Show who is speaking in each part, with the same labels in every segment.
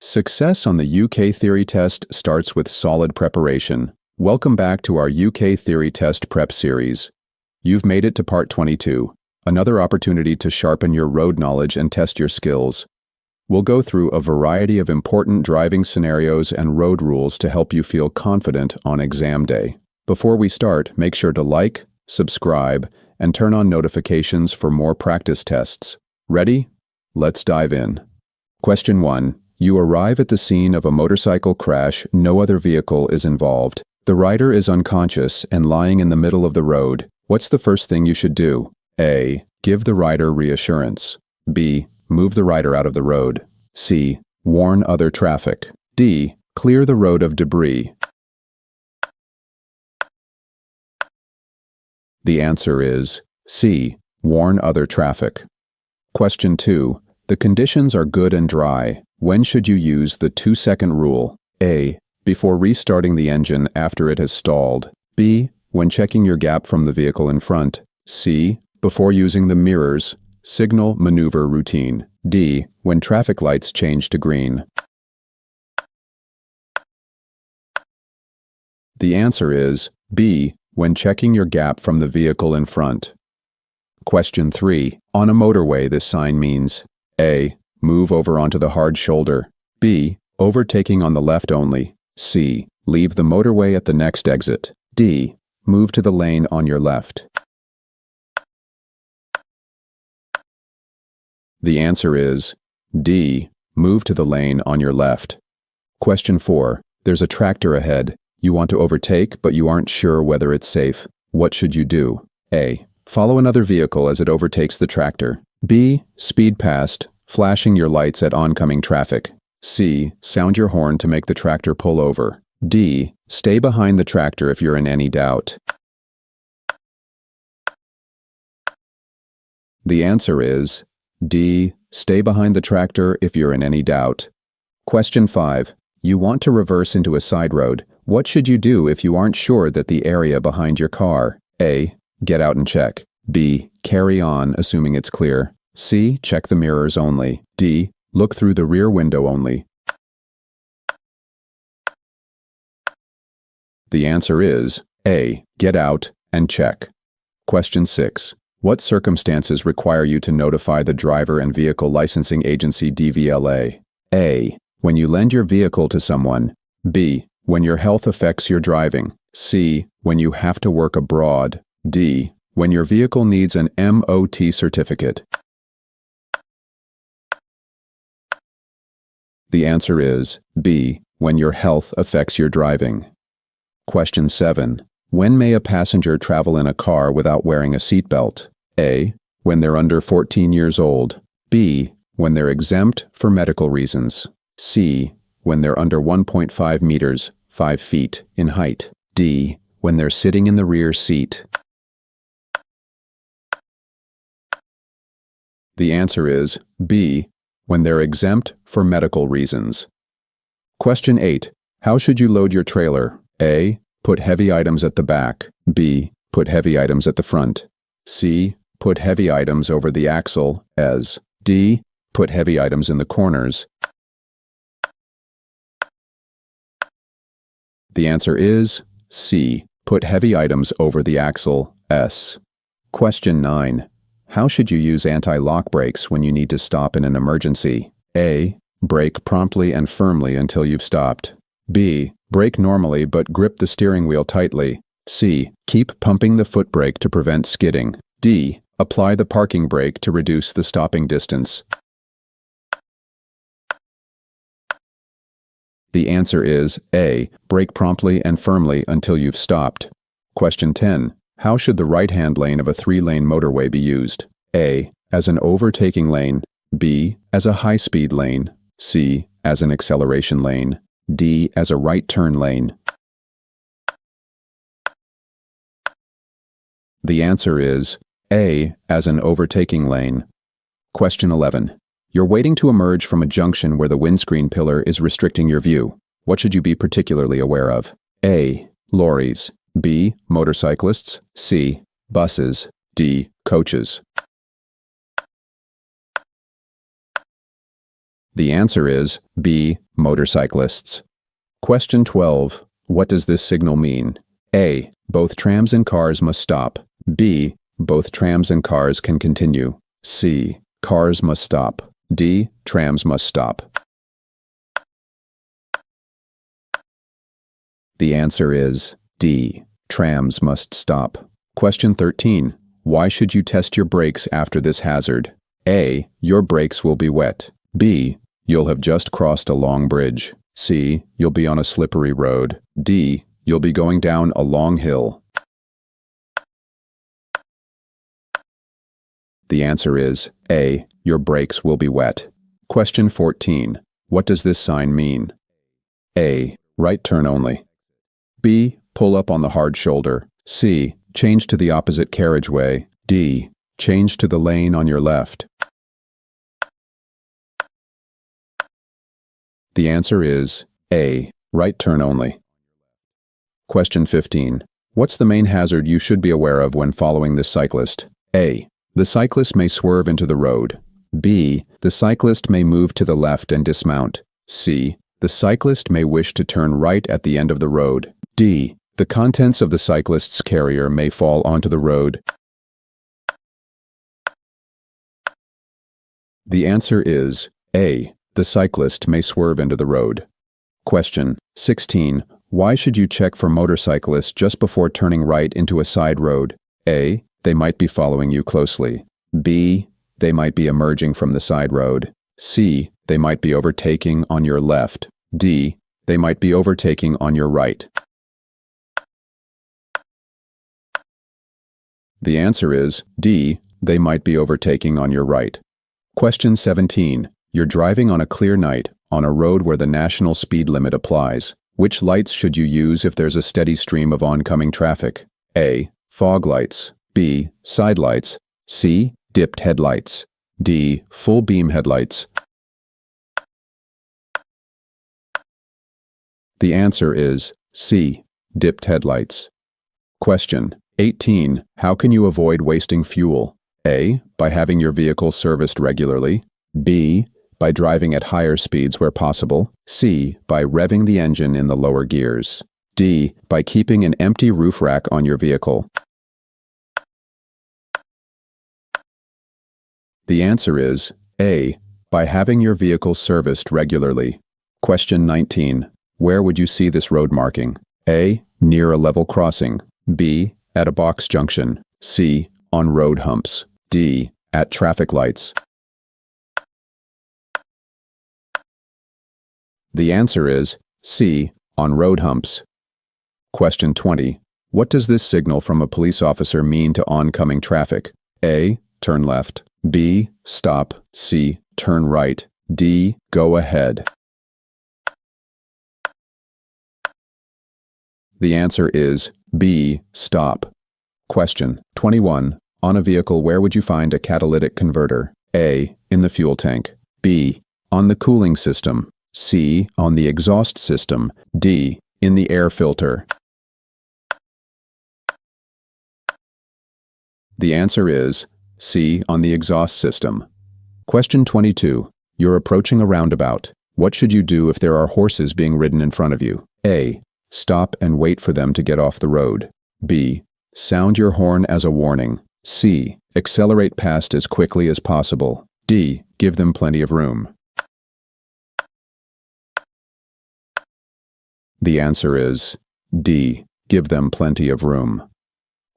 Speaker 1: Success on the UK theory test starts with solid preparation. Welcome back to our UK theory test prep series. You've made it to part 22, another opportunity to sharpen your road knowledge and test your skills. We'll go through a variety of important driving scenarios and road rules to help you feel confident on exam day. Before we start, make sure to like, subscribe, and turn on notifications for more practice tests. Ready? Let's dive in. Question 1. You arrive at the scene of a motorcycle crash. No other vehicle is involved. The rider is unconscious and lying in the middle of the road. What's the first thing you should do? A. Give the rider reassurance. B. Move the rider out of the road. C. Warn other traffic. D. Clear the road of debris. The answer is C. Warn other traffic. Question 2. The conditions are good and dry. When should you use the 2-second rule? A. Before restarting the engine after it has stalled. B. When checking your gap from the vehicle in front. C. Before using the mirrors, signal maneuver routine. D. When traffic lights change to green. The answer is B. When checking your gap from the vehicle in front. Question 3. On a motorway, this sign means A. Move over onto the hard shoulder. B. Overtaking on the left only. C. Leave the motorway at the next exit. D. Move to the lane on your left. The answer is D. Move to the lane on your left. Question 4. There's a tractor ahead. You want to overtake, but you aren't sure whether it's safe. What should you do? A. Follow another vehicle as it overtakes the tractor. B. Speed past, flashing your lights at oncoming traffic. C. Sound your horn to make the tractor pull over. D. Stay behind the tractor if you're in any doubt. The answer is D. Stay behind the tractor if you're in any doubt. Question 5. You want to reverse into a side road. What should you do if you aren't sure that the area behind your car? A. Get out and check. B. Carry on, assuming it's clear. C. Check the mirrors only. D. Look through the rear window only. The answer is A. Get out and check. Question 6. What circumstances require you to notify the driver and vehicle licensing agency DVLA? A. When you lend your vehicle to someone. B. When your health affects your driving. C. When you have to work abroad. D. When your vehicle needs an MOT certificate. The answer is B. When your health affects your driving. Question 7. When may a passenger travel in a car without wearing a seatbelt? A. When they're under 14 years old. B. When they're exempt for medical reasons. C. When they're under 1.5 meters, 5 feet, in height. D. When they're sitting in the rear seat. The answer is B. When they're exempt for medical reasons. Question 8. How should you load your trailer? A. Put heavy items at the back. B. Put heavy items at the front. C. Put heavy items over the axle as. D. Put heavy items in the corners. The answer is C. Put heavy items over the axle S. Question 9. How should you use anti-lock brakes when you need to stop in an emergency? A. Brake promptly and firmly until you've stopped. B. Brake normally but grip the steering wheel tightly. C. Keep pumping the foot brake to prevent skidding. D. Apply the parking brake to reduce the stopping distance. The answer is A. Brake promptly and firmly until you've stopped. Question 10. How should the right-hand lane of a 3-lane motorway be used? A. As an overtaking lane. B. As a high-speed lane. C. As an acceleration lane. D. As a right turn lane. The answer is A. As an overtaking lane. Question 11. You're waiting to emerge from a junction where the windscreen pillar is restricting your view. What should you be particularly aware of? A. Lorries. B. Motorcyclists. C. Buses. D. Coaches. The answer is B. Motorcyclists. Question 12. What does this signal mean? A. Both trams and cars must stop. B. Both trams and cars can continue. C. Cars must stop. D. Trams must stop. The answer is D. Trams must stop. Question 13. Why should you test your brakes after this hazard? A. Your brakes will be wet. B. You'll have just crossed a long bridge. C. You'll be on a slippery road. D. You'll be going down a long hill. The answer is A. Your brakes will be wet. Question 14. What does this sign mean? A. Right turn only. B. Pull up on the hard shoulder. C. Change to the opposite carriageway. D. Change to the lane on your left. The answer is A. Right turn only. Question 15. What's the main hazard you should be aware of when following this cyclist? A. The cyclist may swerve into the road. B. The cyclist may move to the left and dismount. C. The cyclist may wish to turn right at the end of the road. D. The contents of the cyclist's carrier may fall onto the road. The answer is A. The cyclist may swerve into the road. Question 16. Why should you check for motorcyclists just before turning right into a side road? A. They might be following you closely. B. They might be emerging from the side road. C. They might be overtaking on your left. D. They might be overtaking on your right. The answer is D. They might be overtaking on your right. Question 17. You're driving on a clear night on a road where the national speed limit applies. Which lights should you use if there's a steady stream of oncoming traffic? A. Fog lights. B. Side lights. C. Dipped headlights. D. Full beam headlights. The answer is C. Dipped headlights. Question 18. How can you avoid wasting fuel? A. By having your vehicle serviced regularly. B. By driving at higher speeds where possible. C. By revving the engine in the lower gears. D. By keeping an empty roof rack on your vehicle. The answer is A. By having your vehicle serviced regularly. Question 19. Where would you see this road marking? A. Near a level crossing. B. At a box junction. C. On road humps. D. At traffic lights. The answer is C. On road humps. Question 20. What does this signal from a police officer mean to oncoming traffic? A. Turn left. B. Stop. C. Turn right. D. Go ahead. The answer is B. Stop. Question 21. On a vehicle, where would you find a catalytic converter? A. In the fuel tank. B. On the cooling system. C. On the exhaust system. D. In the air filter. The answer is C. On the exhaust system. Question 22. You're approaching a roundabout. What should you do if there are horses being ridden in front of you? A. Stop and wait for them to get off the road. B. Sound your horn as a warning. C. Accelerate past as quickly as possible. D. Give them plenty of room. The answer is D. Give them plenty of room.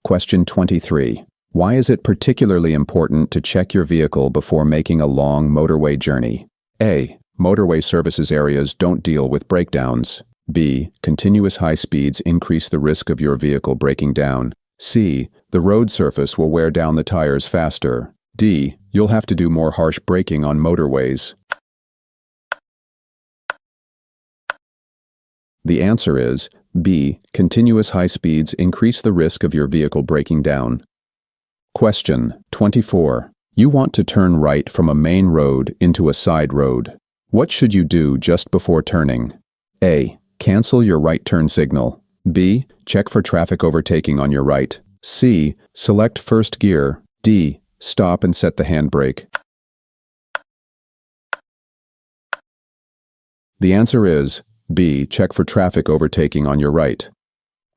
Speaker 1: Question 23. Why is it particularly important to check your vehicle before making a long motorway journey? A. Motorway services areas don't deal with breakdowns. B. Continuous high speeds increase the risk of your vehicle breaking down. C. The road surface will wear down the tires faster. D. You'll have to do more harsh braking on motorways. The answer is B. Continuous high speeds increase the risk of your vehicle breaking down. Question 24. You want to turn right from a main road into a side road. What should you do just before turning? A. Cancel your right turn signal. B. Check for traffic overtaking on your right. C. Select first gear. D. Stop and set the handbrake. The answer is B. Check for traffic overtaking on your right.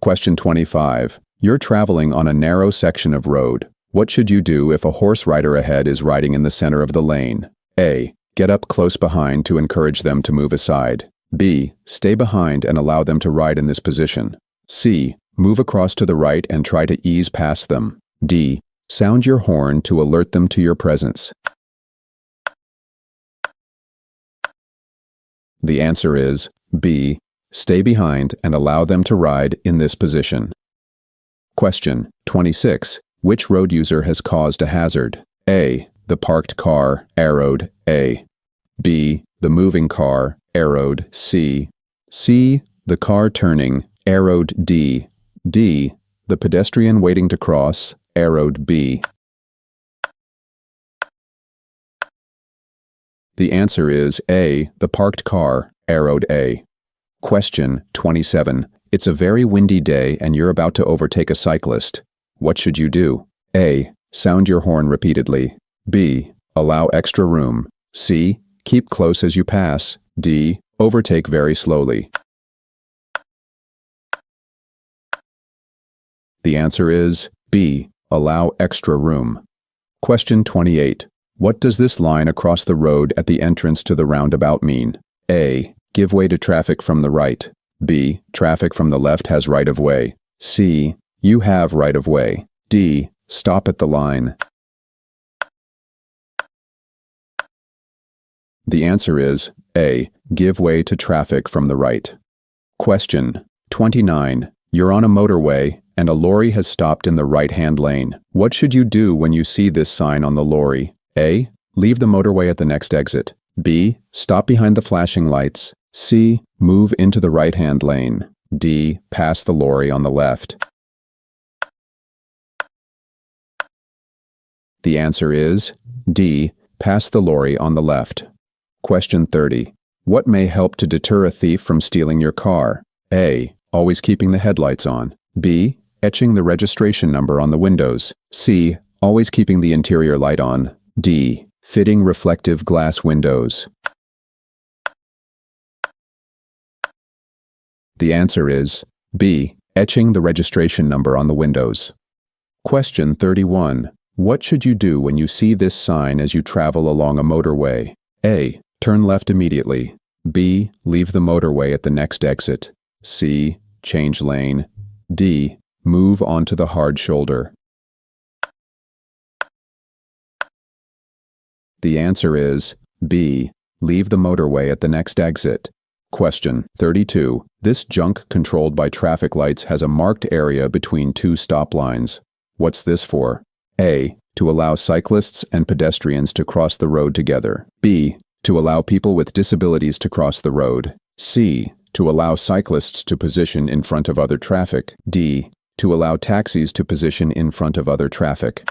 Speaker 1: Question 25. You're traveling on a narrow section of road. What should you do if a horse rider ahead is riding in the center of the lane? A. Get up close behind to encourage them to move aside. B. Stay behind and allow them to ride in this position. C. Move across to the right and try to ease past them. D. Sound your horn to alert them to your presence. The answer is B. Stay behind and allow them to ride in this position. Question 26. Which road user has caused a hazard? A. The parked car, arrowed A. B. The moving car, arrowed C. C. The car turning, arrowed D. D. The pedestrian waiting to cross, arrowed B. The answer is A. The parked car, arrowed A. Question 27. It's a very windy day and you're about to overtake a cyclist. What should you do? A. Sound your horn repeatedly. B. Allow extra room. C. Keep close as you pass. D. Overtake very slowly. The answer is B. Allow extra room. Question 28. What does this line across the road at the entrance to the roundabout mean? A. Give way to traffic from the right. B. Traffic from the left has right of way. C. You have right of way. D. Stop at the line. The answer is A. Give way to traffic from the right. Question 29. You're on a motorway and a lorry has stopped in the right-hand lane. What should you do when you see this sign on the lorry? A. Leave the motorway at the next exit. B. Stop behind the flashing lights. C. Move into the right-hand lane. D. Pass the lorry on the left. The answer is D. Pass the lorry on the left. Question 30. What may help to deter a thief from stealing your car? A. Always keeping the headlights on. B. Etching the registration number on the windows. C. Always keeping the interior light on. D. Fitting reflective glass windows. The answer is B. Etching the registration number on the windows. Question 31. What should you do when you see this sign as you travel along a motorway? A. Turn left immediately. B. Leave the motorway at the next exit. C. Change lane. D. Move onto the hard shoulder. The answer is B. Leave the motorway at the next exit. Question 32. This junk controlled by traffic lights has a marked area between two stop lines. What's this for? A. To allow cyclists and pedestrians to cross the road together. B. To allow people with disabilities to cross the road. C. To allow cyclists to position in front of other traffic. D. To allow taxis to position in front of other traffic.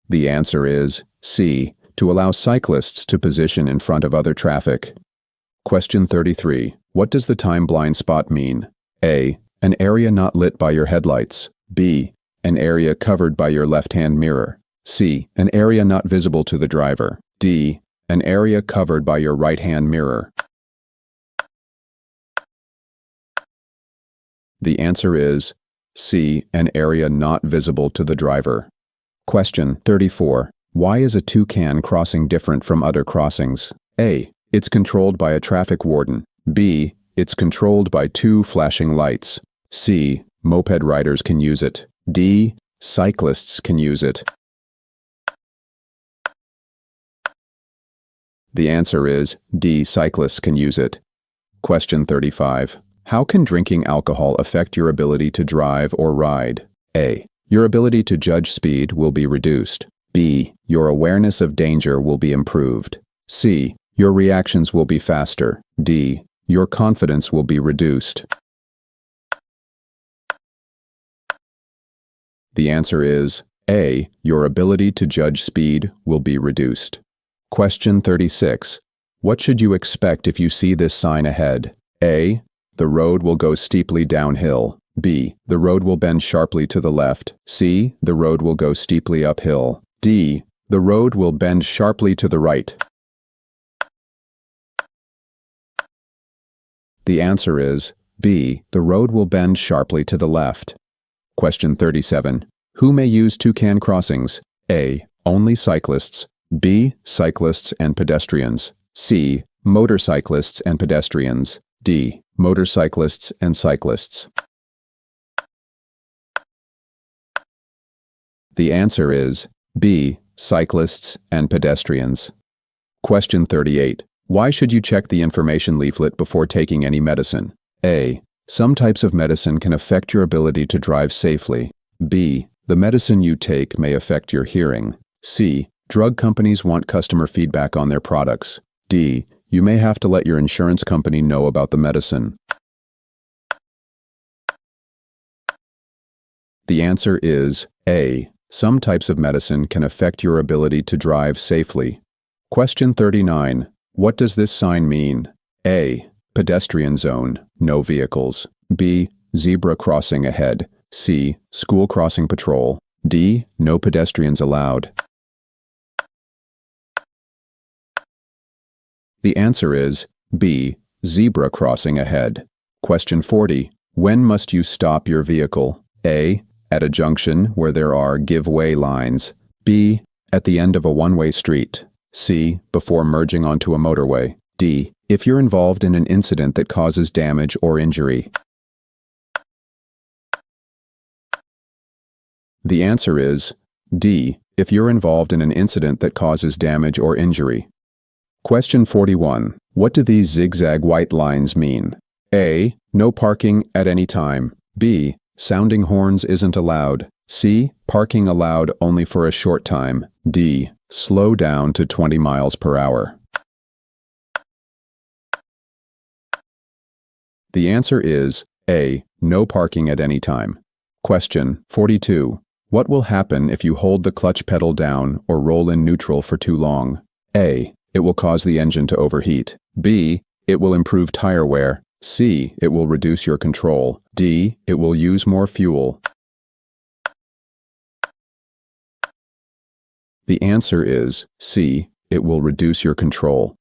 Speaker 1: The answer is C. To allow cyclists to position in front of other traffic. Question 33. What does the time blind spot mean? A. An area not lit by your headlights. B. An area covered by your left-hand mirror. C. An area not visible to the driver. D. An area covered by your right-hand mirror. The answer is C. An area not visible to the driver. Question 34. Why is a toucan crossing different from other crossings? A. It's controlled by a traffic warden. B. It's controlled by two flashing lights. C. Moped riders can use it. D. Cyclists can use it. The answer is D. Cyclists can use it. Question 35. How can drinking alcohol affect your ability to drive or ride? A. Your ability to judge speed will be reduced. B. Your awareness of danger will be improved. C. Your reactions will be faster. D. Your confidence will be reduced. The answer is A. Your ability to judge speed will be reduced. Question 36. What should you expect if you see this sign ahead? A. The road will go steeply downhill. B. The road will bend sharply to the left. C. The road will go steeply uphill. D. The road will bend sharply to the right. The answer is B. The road will bend sharply to the left. Question 37. Who may use toucan crossings? A. Only cyclists. B. Cyclists and pedestrians. C. Motorcyclists and pedestrians. D. Motorcyclists and cyclists. The answer is B. Cyclists and pedestrians. Question 38. Why should you check the information leaflet before taking any medicine? A. Some types of medicine can affect your ability to drive safely. B. The medicine you take may affect your hearing. C. Drug companies want customer feedback on their products. D. You may have to let your insurance company know about the medicine. The answer is A. Some types of medicine can affect your ability to drive safely. Question 39. What does this sign mean? A. Pedestrian zone, no vehicles. B. Zebra crossing ahead. C. School crossing patrol. D. No pedestrians allowed. The answer is B. Zebra crossing ahead. Question 40. When must you stop your vehicle? A. At a junction where there are give-way lines. B. At the end of a one-way street. C. Before merging onto a motorway. D. If you're involved in an incident that causes damage or injury. The answer is D. If you're involved in an incident that causes damage or injury. Question 41. What do these zigzag white lines mean? A. No parking at any time. B. Sounding horns isn't allowed. C. Parking allowed only for a short time. D. Slow down to 20 miles per hour. The answer is A. No parking at any time. Question 42. What will happen if you hold the clutch pedal down or roll in neutral for too long? A. It will cause the engine to overheat. B. It will improve tire wear. C. It will reduce your control. D. It will use more fuel. The answer is C. It will reduce your control.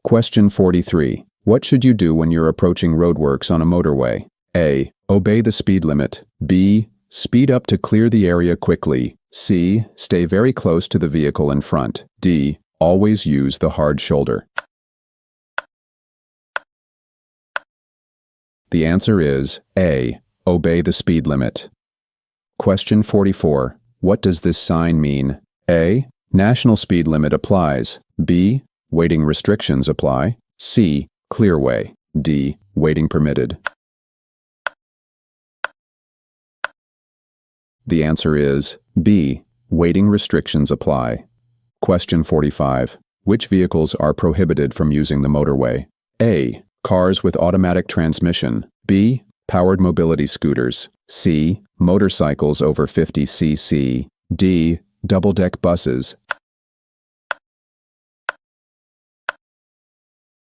Speaker 1: Question 43. What should you do when you're approaching roadworks on a motorway? A. Obey the speed limit. B. Speed up to clear the area quickly. C. Stay very close to the vehicle in front. D. Always use the hard shoulder. The answer is A. Obey the speed limit. Question 44. What does this sign mean? A. National speed limit applies. B. Waiting restrictions apply. C. Clearway. D. Waiting permitted. The answer is B. Waiting restrictions apply. Question 45. Which vehicles are prohibited from using the motorway? A. Cars with automatic transmission. B. Powered mobility scooters. C. Motorcycles over 50 cc. D. Double-deck buses.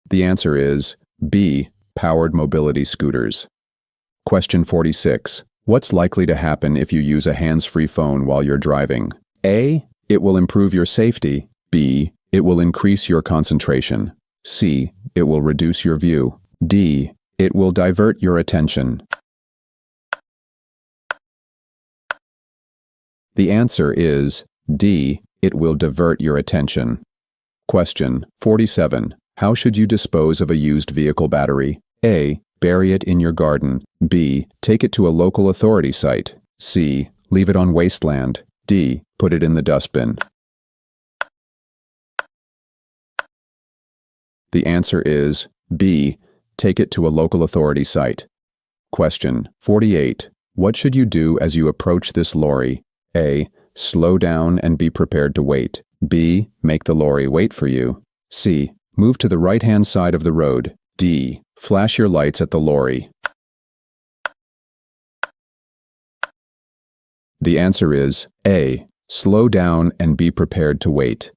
Speaker 1: The answer is B. Powered mobility scooters. Question 46. What's likely to happen if you use a hands-free phone while you're driving? A. It will improve your safety. B. It will increase your concentration. C. It will reduce your view. D. It will divert your attention. The answer is D. It will divert your attention. Question 47. How should you dispose of a used vehicle battery? A. Bury it in your garden. B. Take it to a local authority site. C. Leave it on wasteland. D. Put it in the dustbin. The answer is B. Take it to a local authority site. Question 48. What should you do as you approach this lorry? A. Slow down and be prepared to wait. B. Make the lorry wait for you. C. Move to the right-hand side of the road. D. Flash your lights at the lorry. The answer is A. Slow down and be prepared to wait.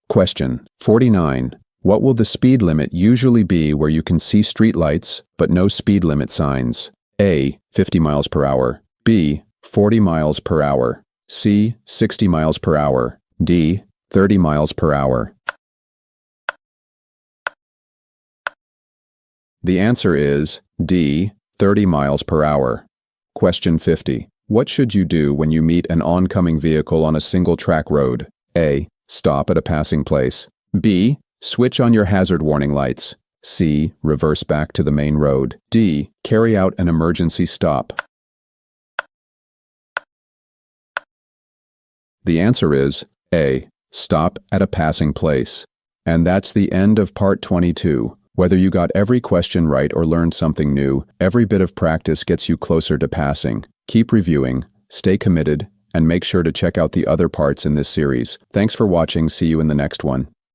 Speaker 1: Question 49. What will the speed limit usually be where you can see street lights but no speed limit signs? A. 50 miles per hour. B. 40 miles per hour. C. 60 miles per hour. D. 30 miles per hour. The answer is D, 30 miles per hour. Question 50. What should you do when you meet an oncoming vehicle on a single-track road? A. Stop at a passing place. B. Switch on your hazard warning lights. C. Reverse back to the main road. D. Carry out an emergency stop. The answer is A. Stop at a passing place. And that's the end of part 22. Whether you got every question right or learned something new, every bit of practice gets you closer to passing. Keep reviewing, stay committed, and make sure to check out the other parts in this series. Thanks for watching. See you in the next one.